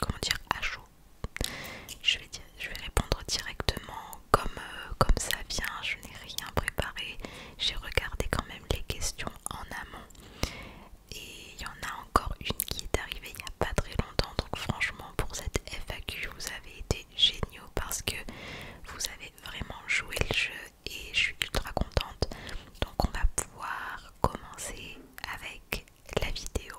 comment dire, à chaud. Je vais répondre directement comme ça vient, je n'ai rien préparé. J'ai regardé quand même les questions en amont. Et il y en a encore une qui est arrivée il n'y a pas très longtemps. Donc franchement pour cette FAQ vous avez été géniaux parce que vous avez vraiment joué le jeu et je suis ultra contente. Donc on va pouvoir commencer avec la vidéo.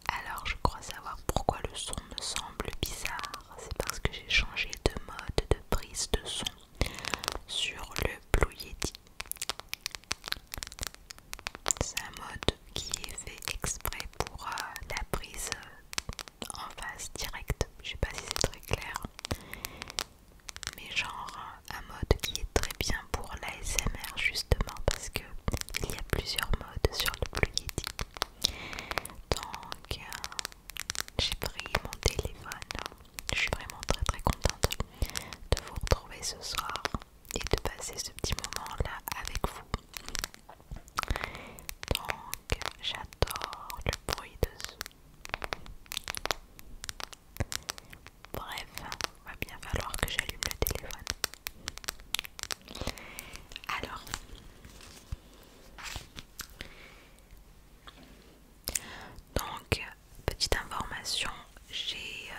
Alors je crois savoir pourquoi le son me semble bizarre. C'est parce que j'ai changé de mode de prise de son sur le Blue Yeti. C'est un mode qui est fait exprès pour la prise en phase directe. Je sais pas si c'est très clair, mais genre un mode qui est très bien pour l'ASMR justement parce que il y a plusieurs modes sur le Blue Yeti. Donc j'ai pris mon téléphone. Je suis vraiment très contente de vous retrouver ce soir et de passer ce petit moment là avec vous. Donc j'adore le bruit de ce. Bref, va bien falloir que j'allume le téléphone. Alors, donc petite information, j'ai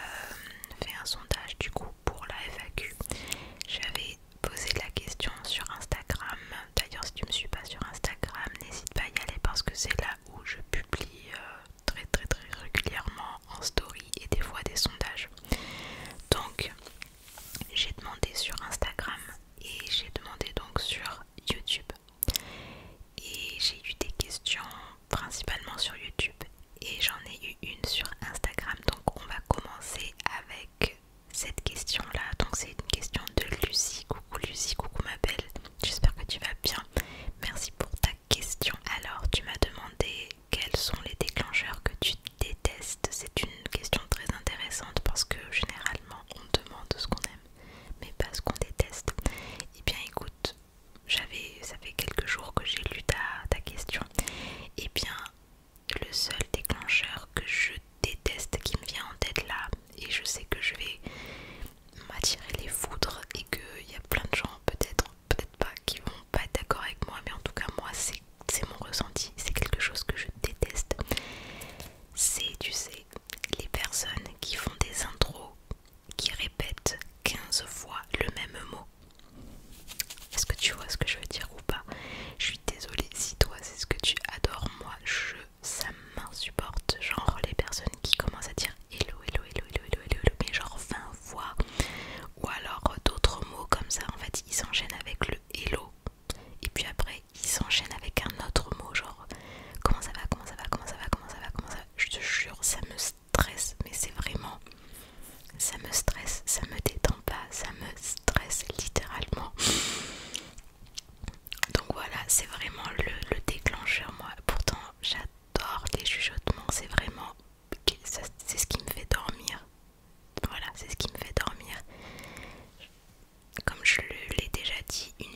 fait un sondage du coup pour la FAQ. J'avais posé la question sur Instagram. D'ailleurs si tu me suis pas sur Instagram, n'hésite pas à y aller parce que c'est là où je publie très régulièrement en story et des fois des sondages. Donc j'ai demandé sur Instagram et j'ai demandé donc sur YouTube. Et j'ai eu des questions principalement sur YouTube et j'en ai eu une sur Instagram. Donc on va commencer avec cette question là. Donc c'est une question de Lucie. Coucou Lucie, coucou ma belle, j'espère que tu vas bien. Merci pour ta question. Alors tu m'as demandé quels sont les déclencheurs que tu détestes. C'est une question très intéressante parce que généralement on demande ce qu'on aime mais pas ce qu'on déteste. Et bien écoute, ça fait quelques jours que j'ai lu ta question. Et bien le seul déclencheur que je déteste qui me vient en tête là, et je sais que je vais m'attirer les foudres et qu'il y a plein de gens peut-être pas qui vont pas être d'accord avec moi, mais en tout cas moi c'est mon ressenti, c'est quelque chose que je déteste. C'est, tu sais, les personnes qui font des intros qui répètent 15 fois le même mot. Est-ce que tu vois ce que je veux dire ou pas? Je suis désolée si toi c'est ce que tu adores. Moi ça m'insupporte. Genre les personnes qui commencent à dire hello mais genre 20 fois. Ou alors d'autres mots comme ça. En fait ils s'enchaînent avec le hello. Et puis après ils s'enchaînent avec un autre mot. Genre comment ça va. Je te jure ça me stresse. Mais c'est vraiment... ça me stresse, ça me détend pas, ça me stresse littéralement. Donc voilà, c'est vraiment le déclencheur. Moi pourtant j'adore les chuchotements, c'est vraiment... c'est ce qui me fait dormir. Voilà, c'est ce qui me fait dormir. Comme je l'ai déjà dit, une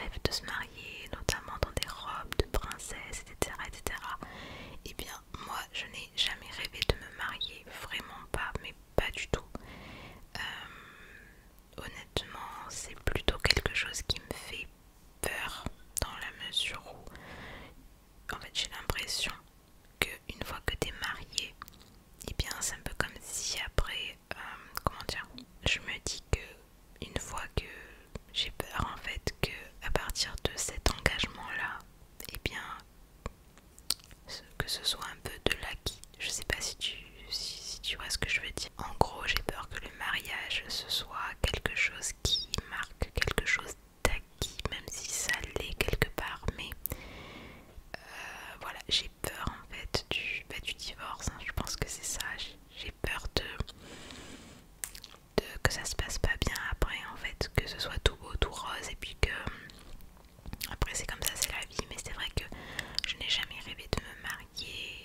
rêvent de se marier, notamment dans des robes de princesse, etc. etc. Et bien moi je n'ai jamais rêvé de me marier, vraiment pas, mais pas du tout. Honnêtement c'est plutôt quelque chose qui me fait peur dans la mesure où en fait j'ai l'impression qu'une fois que tu es marié, et bien c'est un peu comme si après, comment dire, je me dis que une fois que j'ai peur en fait que à partir de cet engagement là, et bien que ce soit un peu de l'acquis. Je sais pas si tu vois ce que je veux dire. En gros j'ai peur que le mariage ce soit quelque chose qui marque quelque chose d'acquis, même si ça l'est quelque part, mais voilà, j'ai peur en fait du divorce, hein. Je pense que c'est ça, j'ai peur que ça se passe pas bien après en fait, que ce soit tout beau, tout rose et puis que après c'est comme ça, c'est la vie. Mais c'est vrai que je n'ai jamais rêvé de me marier,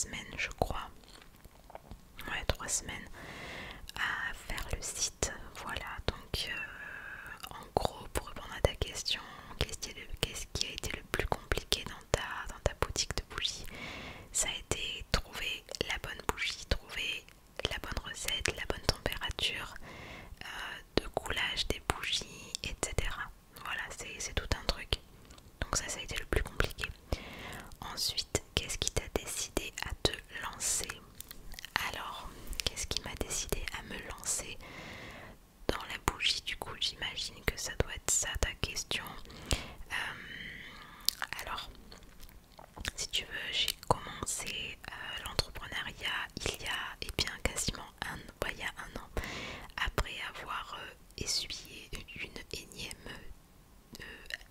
semaines je crois. Ouais, 3 semaines à faire le site. Voilà, donc en gros, pour répondre à ta question, qu'est-ce qui a été le plus compliqué dans ta boutique de bougies? Ça a été trouver la bonne bougie, trouver la bonne recette, la bonne température de coulage des bougies, etc. Voilà, c'est tout un truc. Donc ça a été le plus compliqué. Ensuite, qu'est-ce qui t'a décidé à te lancer? Alors, qu'est-ce qui m'a décidé à me lancer dans la bougie? Du coup, j'imagine que ça doit être ça ta question. Alors, si tu veux, j'ai commencé l'entrepreneuriat il y a quasiment il y a un an, après avoir essuyé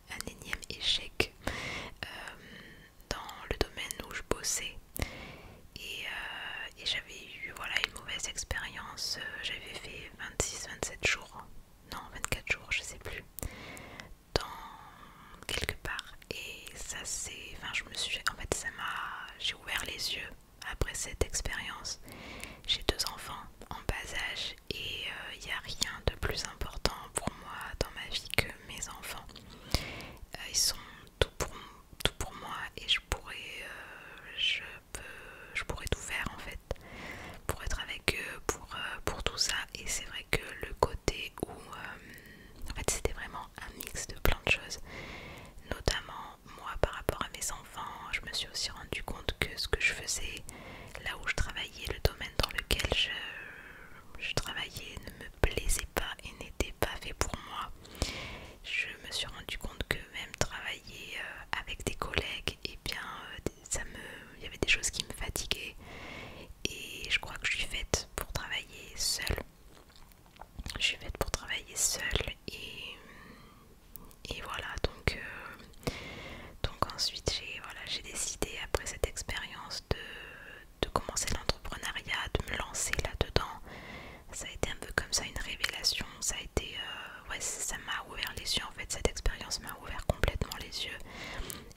un énième échec dans le domaine où je bossais. Et j'avais eu voilà, une mauvaise expérience. J'avais fait 26-27 jours, non 24 jours, je sais plus, dans quelque part. Et ça c'est, enfin je me suis, en fait j'ai ouvert les yeux après cette expérience. J'ai 2 enfants en bas âge et il n'y a rien de plus important pour moi dans ma vie que mes enfants. Ils sont tout pour moi et je pourrais tout faire en fait pour être avec eux, pour tout ça. Et c'est vrai que le côté où en fait c'était vraiment un mix de plein de choses, notamment moi par rapport à mes enfants. Je me suis aussi rendu compte que ce que je faisais, là où je travaillais, le domaine dans lequel je travaillais ne me plaisait pas et n'était pas fait pour moi. Je me suis rendu compte que même travailler avec des collègues, et bien il y avait des choses qui me fatiguaient, et je crois que je suis faite pour travailler seule. Je suis faite pour travailler seule et voilà, donc ensuite j'ai décidé après cette expérience de commencer l'entrepreneuriat, de me lancer là-dedans. Ça a été un peu comme ça une révélation, ça a été ouais, ça m'a ouvert les yeux en fait, cette expérience m'a ouvert complètement les yeux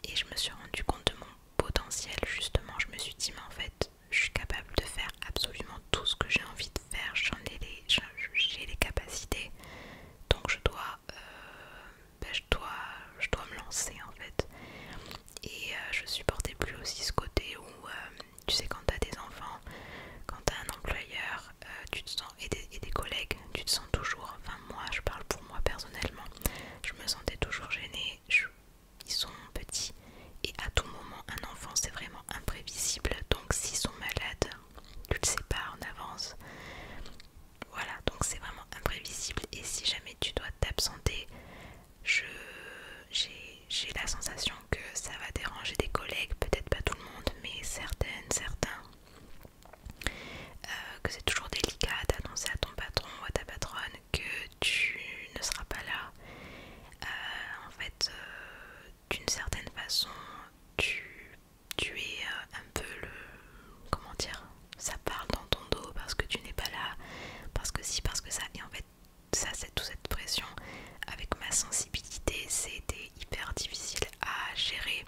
et je me suis rendu compte de mon potentiel. Justement, je me suis dit mais en fait je suis capable de faire absolument tout ce que j'ai envie de faire, j'ai les capacités, donc je dois me lancer en fait. Et je supportais plus aussi ce côté où tu sais, quand t'as des enfants, quand t'as un employeur, tu te sens, et des collègues, tu te sens toujours, enfin moi je parle pour moi personnellement, je me sentais toujours gênée. Ils sont petits et à tout moment un enfant c'est vraiment imprévisible, donc s'ils sont malades tu le sais pas en avance. Voilà, donc c'est vraiment imprévisible et si jamais tu dois t'absenter, j'ai la sensation que ça va déranger des collègues, peut-être pas tout le monde, mais certains, que c'est toujours délicat d'annoncer à ton patron ou à ta patronne que tu ne seras pas là. En fait, d'une certaine façon, tu es un peu le... Comment dire? Ça parle dans ton dos parce que tu n'es pas là, parce que si, parce que ça. Et en fait, ça, c'est toute cette pression. Avec ma sensibilité, c'était hyper difficile à gérer.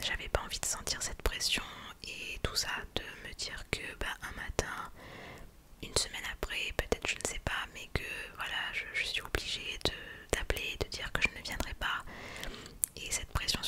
J'avais pas envie de sentir cette pression et tout ça, de me dire que un matin, une semaine après, peut-être je ne sais pas, mais que voilà, je suis obligée d'appeler et de dire que je ne viendrai pas. Et cette pression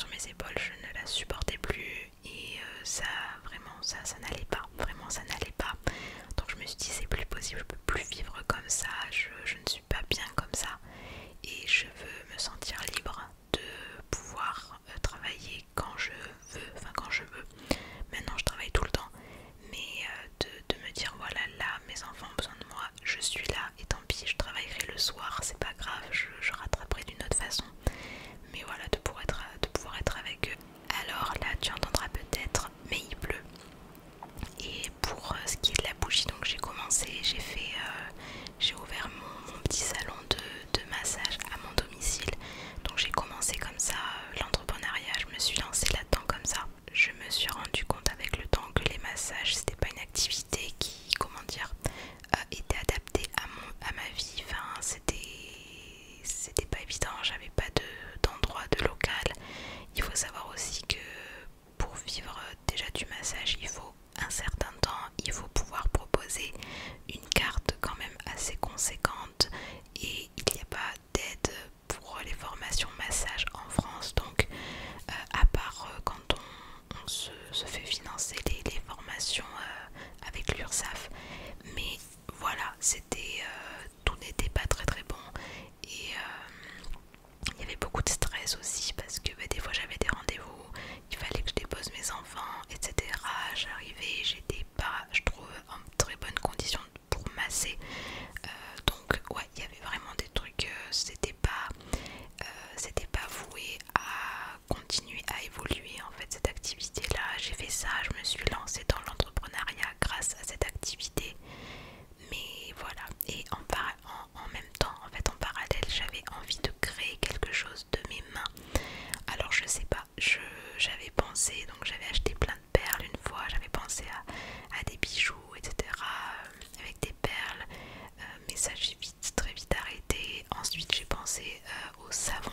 savon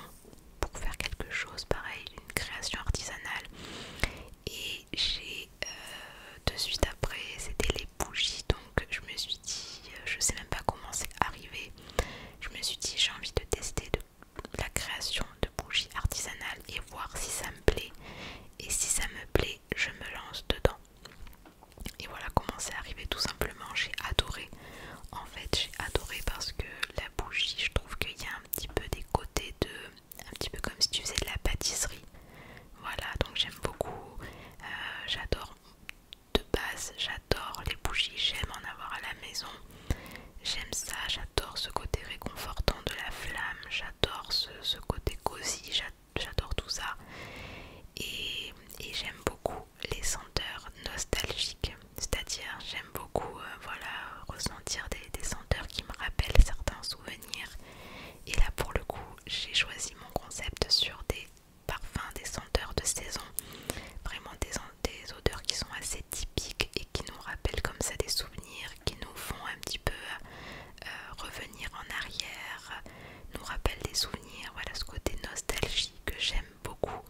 pour faire quelque chose pareil, une création artisanale. Et j'ai de suite après, c'était les bougies, donc je me suis dit, je sais même pas comment c'est arrivé, je me suis dit j'ai envie de tester la création de bougies artisanales et voir si ça me plaît, et si ça me plaît je me lance dedans. Et voilà comment c'est arrivé, tout simplement. J'ai adoré, en fait j'ai adoré, parce que la bougie, je trouve qu'il y a un petit peu des côtés de, un petit peu comme si tu faisais de la pâtisserie. Voilà, donc j'aime beaucoup, j'adore, de base j'adore les bougies, j'aime en avoir à la maison, j'aime ça, j'adore ce côté réconfortant de la flamme, j'adore ce côté cosy, j'adore tout ça. Et j'aime beaucoup les senteurs nostalgiques, c'est-à-dire j'aime beaucoup voilà, ressentir des senteurs qui me rappellent certains souvenirs. Et là pour le coup j'ai choisi mon concept sur des parfums, des senteurs de saison, vraiment des odeurs qui sont assez typiques et qui nous rappellent comme ça des souvenirs, qui nous font un petit peu revenir en arrière, nous rappellent des souvenirs. Voilà, ce côté nostalgie que j'aime beaucoup,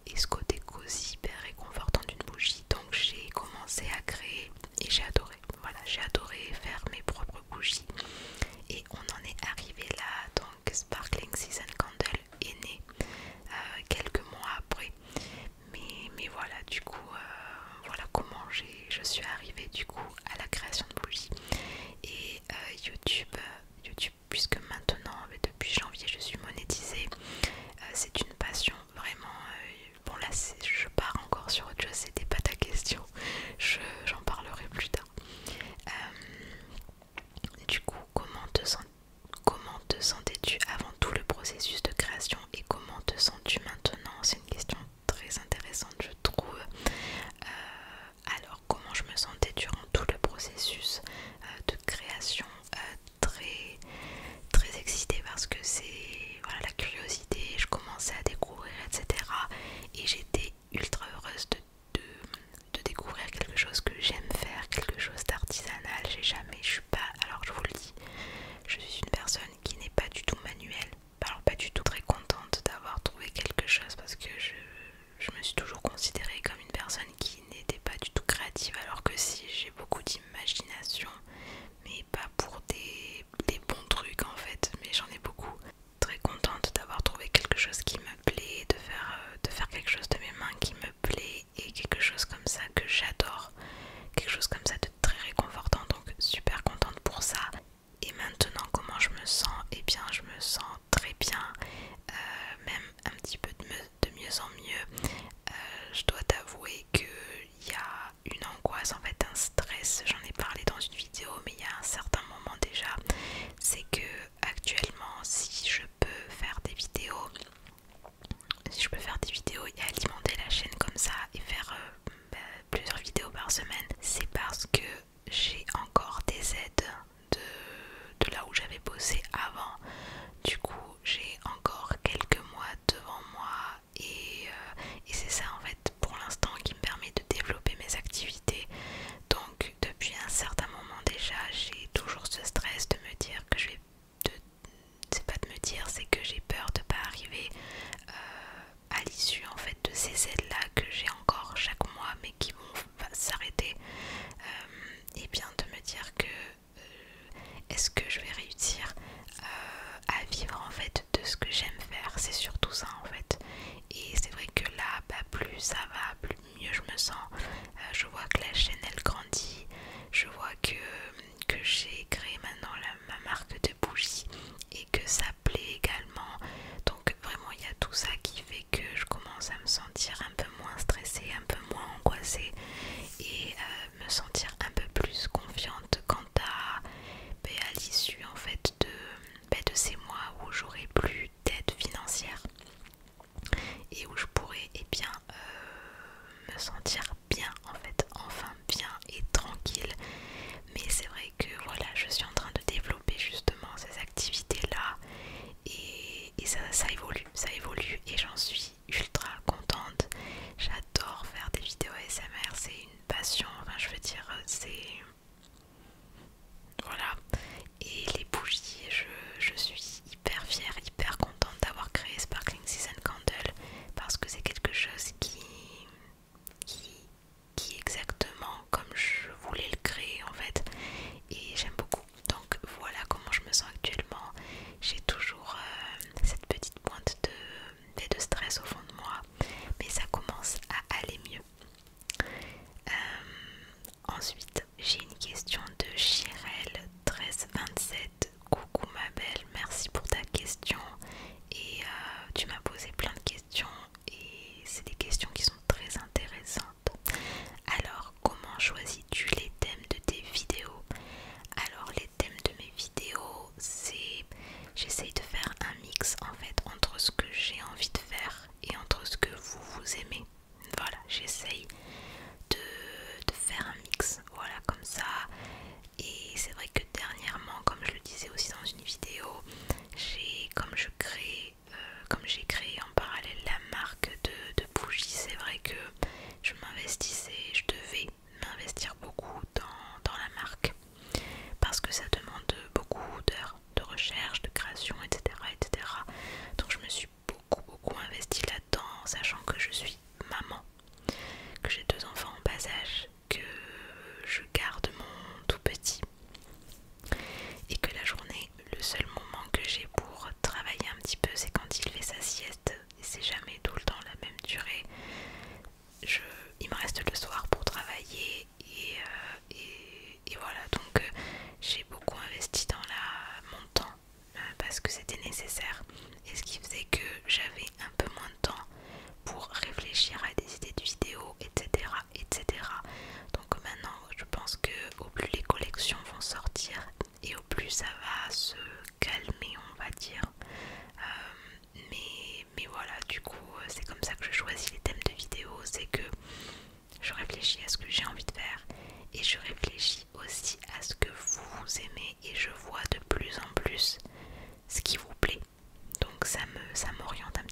et ce côté cosy, hyper réconfortant d'une bougie. Donc j'ai commencé à créer et j'ai adoré. Voilà, j'ai adoré faire mes propres bougies et on en est arrivé là. Donc Sparkling Season Candle est né.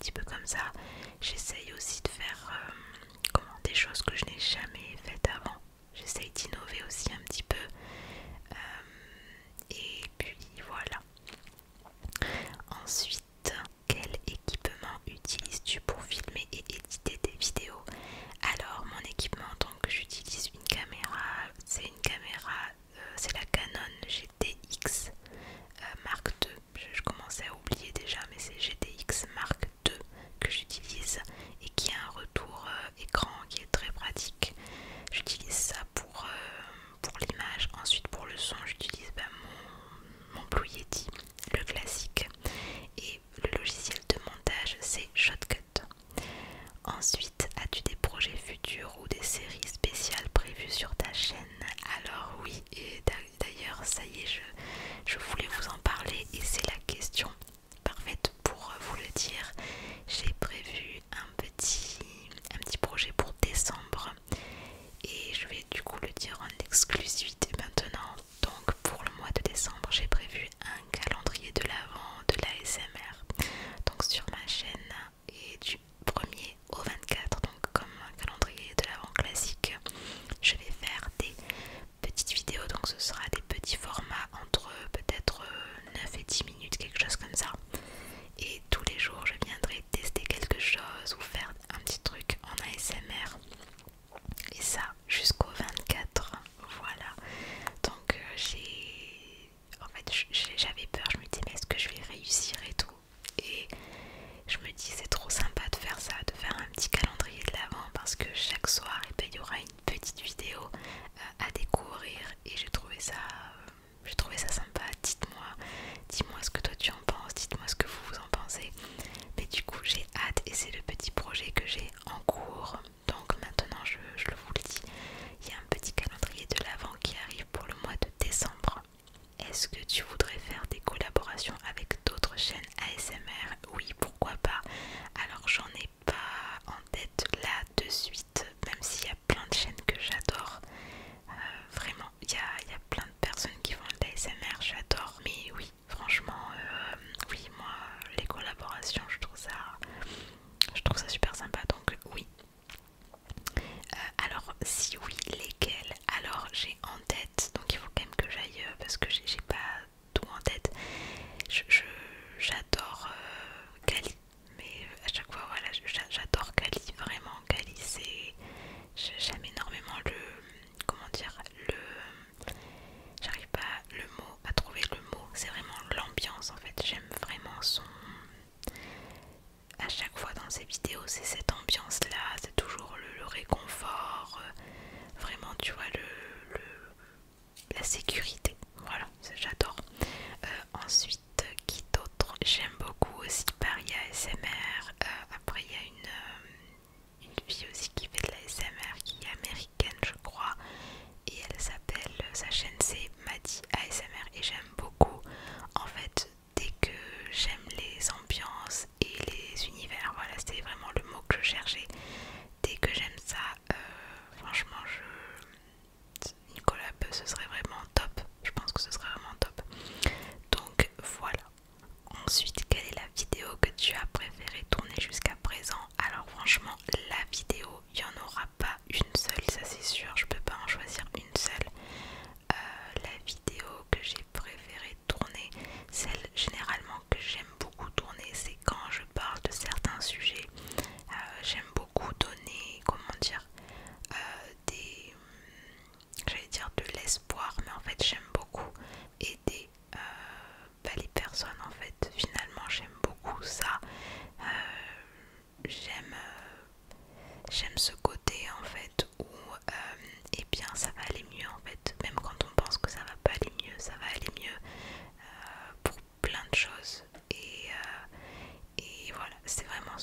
petit peu comme ça. J'essaye aussi de faire des choses que je n'ai jamais faites avant. J'essaye d'innover aussi un petit peu. Et puis voilà. Ensuite, quel équipement utilises-tu pour filmer et éditer tes vidéos? Alors mon équipement, donc j'utilise une caméra, c'est c'est la Canon GTX Mark II. Je commençais à oublier déjà, mais c'est GTX Mark II que j'utilise et qui a un retour écran qui est très pratique. J'utilise ça pour l'image. Ensuite pour le son, j'utilise mon Blue Yeti, le classique. Et le logiciel de montage, c'est Shotcut. Ensuite, as-tu des projets futurs ou des séries spéciales prévues sur ta chaîne? Alors oui, et d'ailleurs ça y est, je voulais vous en parler et c'est la question parfaite pour vous le dire. J'ai prévu un petit projet pour décembre et je vais du coup le dire en exclusivité maintenant. Donc pour le mois de décembre, j'ai prévu un calendrier de l'Avent de l'ASMR donc sur ma chaîne, et du 1er au 24, donc comme un calendrier de l'Avent classique. Je vais faire des petites vidéos, donc ce sera des petits formats entre peut-être 9 et 10 minutes, quelque chose comme ça. Et tous les jours je viendrai tester quelque chose ou faire un petit truc en ASMR. Et ça jusqu'au 24, voilà. Donc j'avais peur, je me disais mais est-ce que je vais réussir et tout. Et je me dis c'est trop sympa de faire ça, de faire un petit calendrier de l'Avent, parce que chaque soir il y aura une petite vidéo à découvrir et j'ai trouvé ça sympa. Dis-moi ce que toi tu en penses, dites-moi ce que vous en pensez. Mais du coup j'ai hâte et c'est le petit projet que j'ai en cours. Donc maintenant je vous le dis, il y a un petit calendrier de l'Avent qui arrive pour le mois de décembre. Est-ce que tu voudrais faire des collaborations avec d'autres chaînes ASMR? Oui, pourquoi pas. Alors j'en ai pas en tête là de suite, même s'il y a plein de chaînes que j'adore. Vraiment, il y a plein de personnes qui font de l'ASMR, j'adore. Mais oui, franchement, oui, moi, les collaborations, je trouve ça super sympa, donc oui. Alors, si oui, lesquelles? Alors, j'ai en tête, donc il faut quand même que j'aille, parce que j'ai pas tout en tête. J'adore Kali, mais à chaque fois, voilà, j'adore Kali, vraiment. Kali, j'aime énormément comment dire, j'arrive pas à trouver le mot, c'est vraiment l'ambiance en fait. J'aime vraiment à chaque fois dans ses vidéos, c'est cette ambiance là, c'est toujours le réconfort, vraiment, tu vois, la sécurité, voilà, j'adore. Ensuite, qui d'autre? J'aime beaucoup aussi Paris ASMR. Après il y a une fille aussi qui fait de l'ASMR, qui est américaine je crois, et elle s'appelle, sa chaîne c'est Madi ASMR, et j'aime beaucoup en fait. Dès que j'aime les ambiances et les univers, voilà, c'était vraiment le mot que je cherchais. Dès que j'aime ça, franchement, une collab, ce serait vraiment top. Je pense que ce serait vraiment top. Donc voilà. Ensuite, quelle est la vidéo que tu as préféré tourner jusqu'à présent? Alors franchement, la vidéo, il n'y en aura pas une seule, ça c'est sûr. Je peux pas en choisir une seule. La vidéo que j'ai préféré tourner, celle généralement que j'aime beaucoup tourner, c'est quand je parle de certains sujets. J'aime beaucoup donner, comment dire, j'allais dire de l'espoir, mais en fait j'aime beaucoup aider les personnes. En fait finalement j'aime beaucoup ça. J'aime ce côté en fait où eh bien ça va aller mieux en fait, même quand on pense que ça va pas aller mieux, ça va aller mieux pour plein de choses. Et voilà, c'est vraiment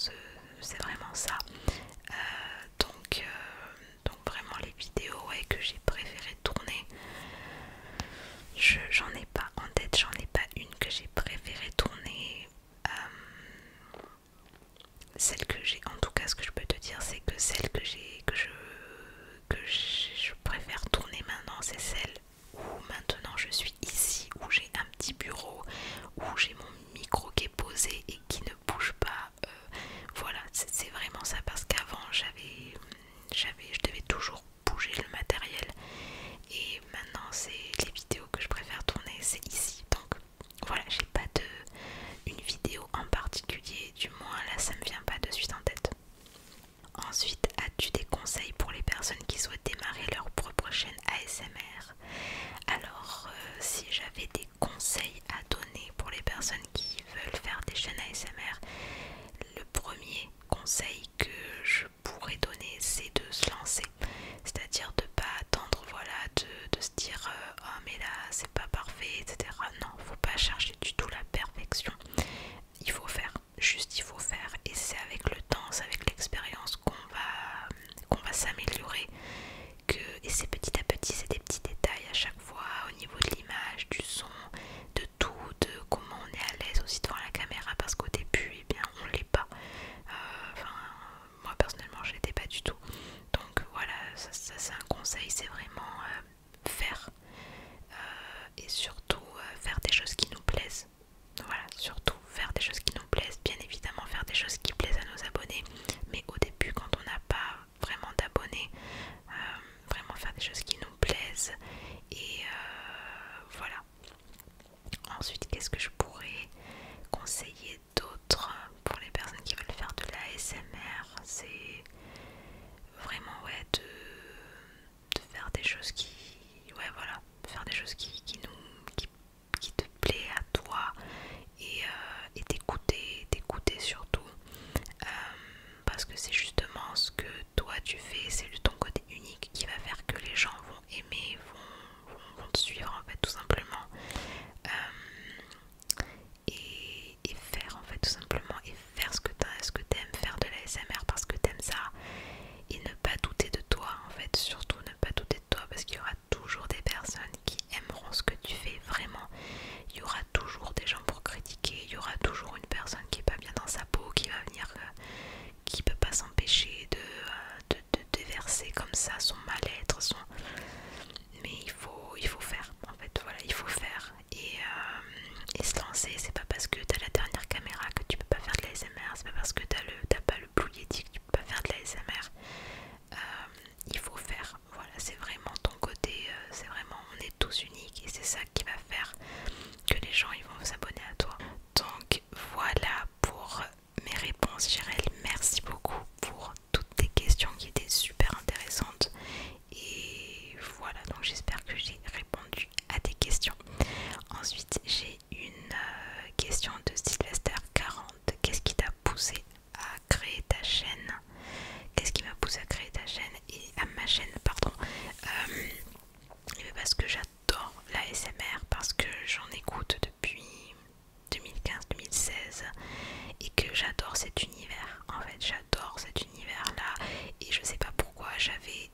ça. Donc vraiment les vidéos, ouais, que j'ai préféré tourner, j'en ai pas en tête, j'en ai pas une que j'ai préféré tourner. Celle que j'ai, en tout cas, ce que je peux te dire, c'est que celle que je préfère tourner maintenant, c'est celle où maintenant je suis ici, où j'ai un petit bureau, où j'ai mon micro qui est posé et qui ne bouge pas, c'est vraiment ouais de faire des choses qui, ouais voilà, faire des choses qui te plaît à toi et t'écouter surtout, parce que c'est justement ce que toi tu fais, c'est ton côté unique qui va faire que les gens vont aimer, vont te suivre en fait tout simplement, et faire en fait tout simplement, et faire ce que t'aimes faire de la l'ASMR parce que t'aimes ça, et ne pas douter de toi en fait, surtout ne pas douter de toi parce qu'il y aura toujours des personnes qui aimeront ce que tu fais vraiment, il y aura toujours des gens pour critiquer, il y aura toujours une personne qui est pas bien dans sa peau qui va venir, qui peut pas s'empêcher de déverser comme ça son mal-être, mais il faut faire en fait, voilà, il faut faire et se lancer. C'est pas parce que t'as la dernière caméra que tu peux pas faire de l'ASMR, c'est pas parce que t'as pas le Blue Yeti que tu peux pas faire de l'ASMR. Il faut faire, voilà, c'est vraiment ton côté, c'est vraiment, on est tous uniques et c'est ça qui va faire que les gens ils vont s'abonner à toi. Donc voilà pour mes réponses, Jirel. Merci beaucoup pour toutes tes questions qui étaient super intéressantes. Et voilà, donc j'espère que j'ai répondu à tes questions. Ensuite, j'ai une question de Sylvester40. Qu'est-ce qui t'a poussé à créer ta chaîne? Qu'est-ce qui m'a poussé à créer ta chaîne et à ma chaîne, pardon. Parce que j'adore la SMR, parce que j'en écoute depuis 2015-2016 et que j'adore cet univers. En fait, j'adore cet univers-là et je sais pas pourquoi j'avais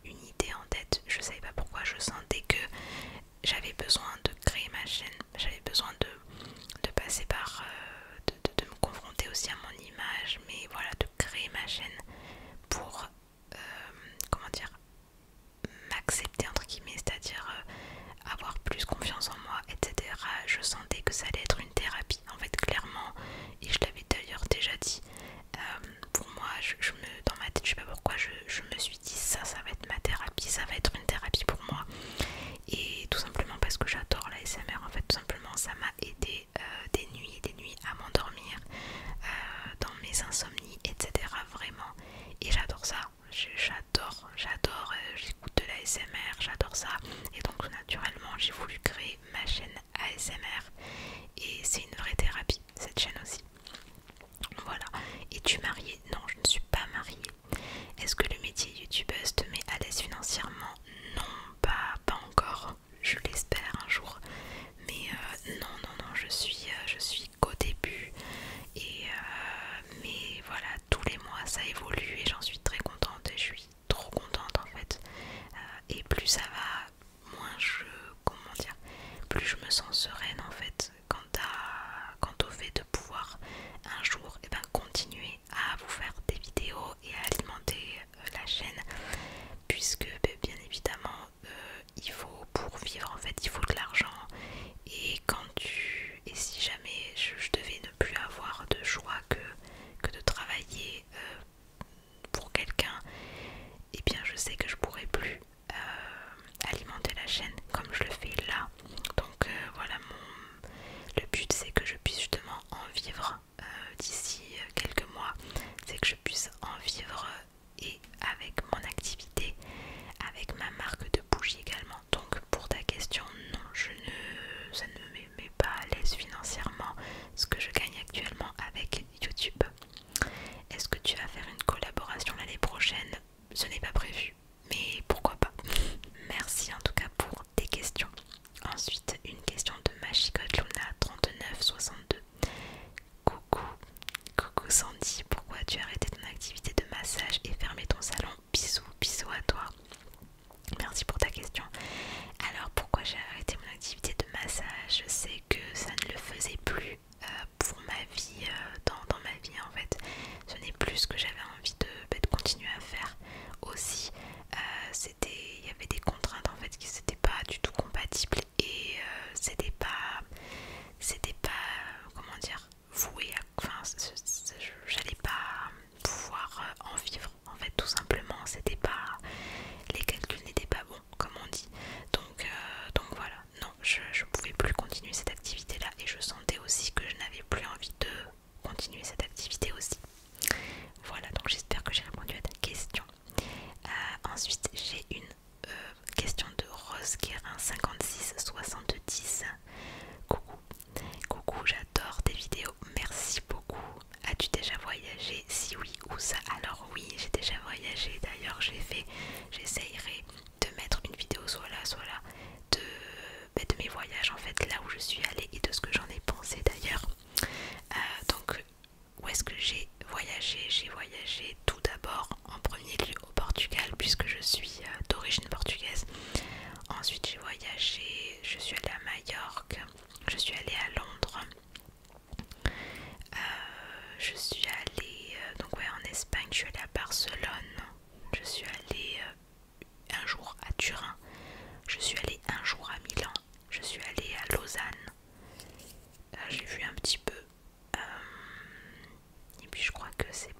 une idée en tête. Je savais pas pourquoi je sentais que j'avais besoin de créer ma chaîne. J'avais besoin de passer par, de me confronter aussi à mon image, mais voilà, de créer ma chaîne pour, comment dire, m'accepter entre guillemets, c'est-à-dire avoir plus confiance en moi, etc. Je sentais que ça allait être une thérapie, en fait, clairement, et je l'avais d'ailleurs déjà dit. Pour moi, dans ma tête, je sais pas pourquoi, je me suis dit ça va être ma thérapie, ça va être une thérapie pour moi, et tout simplement parce que j'adore la SMR, en fait, tout simplement, ça m'a aidé des nuits et des nuits à m'endormir, dans mes insomnies, etc. Vraiment, et j'adore ça. J'adore, j'écoute de l'ASMR, j'adore ça, et donc naturellement j'ai voulu créer ma chaîne ASMR et c'est une vraie thérapie, cette chaîne aussi. Voilà. Es-tu mariée? Non, je ne suis pas mariée. Est-ce que le métier youtubeuse te met à l'aise financièrement? Non, pas encore, je l'espère un jour, mais non, je suis qu'au début, et mais voilà, tous les mois ça évolue et j'en suis très contente, et je suis trop contente en fait, et plus ça va, moins comment dire, plus je me sens sereine en fait quant au fait de pouvoir un jour continuer à vous faire des vidéos et à alimenter la chaîne, puisque bien évidemment il faut, pour vivre en fait il faut de l'argent, et et si jamais je devais ne plus avoir de choix que de travailler pour quelqu'un, et bien je sais que je pourrais plus alimenter la chaîne comme je le fais là. Donc voilà, le but c'est que je puisse justement en vivre d'ici quelques mois, c'est que je puisse en vivre et avec mon activité, avec ma marque de bougies également. Donc pour ta question, non, ça ne me met pas à l'aise financièrement ce que je gagne actuellement avec YouTube. Est-ce que tu vas faire une collaboration l'année prochaine? Ce n'est pas prévu, mais pourquoi pas. Merci en tout cas pour tes questions. Ensuite, une question de Machicotte Luna 3962. Coucou Sandy, pourquoi tu as arrêté ton activité de massage et fermé ton salon? Bisous à toi. Merci pour ta question. Alors pourquoi j'ai arrêté mon activité de massage? C'est que ça ne le faisait plus pour ma vie, dans ma vie en fait. Ce n'est plus ce que j'avais envie de continuer à faire. Aussi, il y avait des contraintes en fait qui n'étaient pas du tout compatibles, et c'était pas, comment dire, voué enfin, j'allais pas pouvoir en vivre en fait, tout simplement. C'était pas, les calculs n'étaient pas bons comme on dit, donc voilà, non, je pouvais plus continuer cette activité là, et je sentais aussi que je n'avais plus envie de continuer cette activité aussi. Voilà, que c'est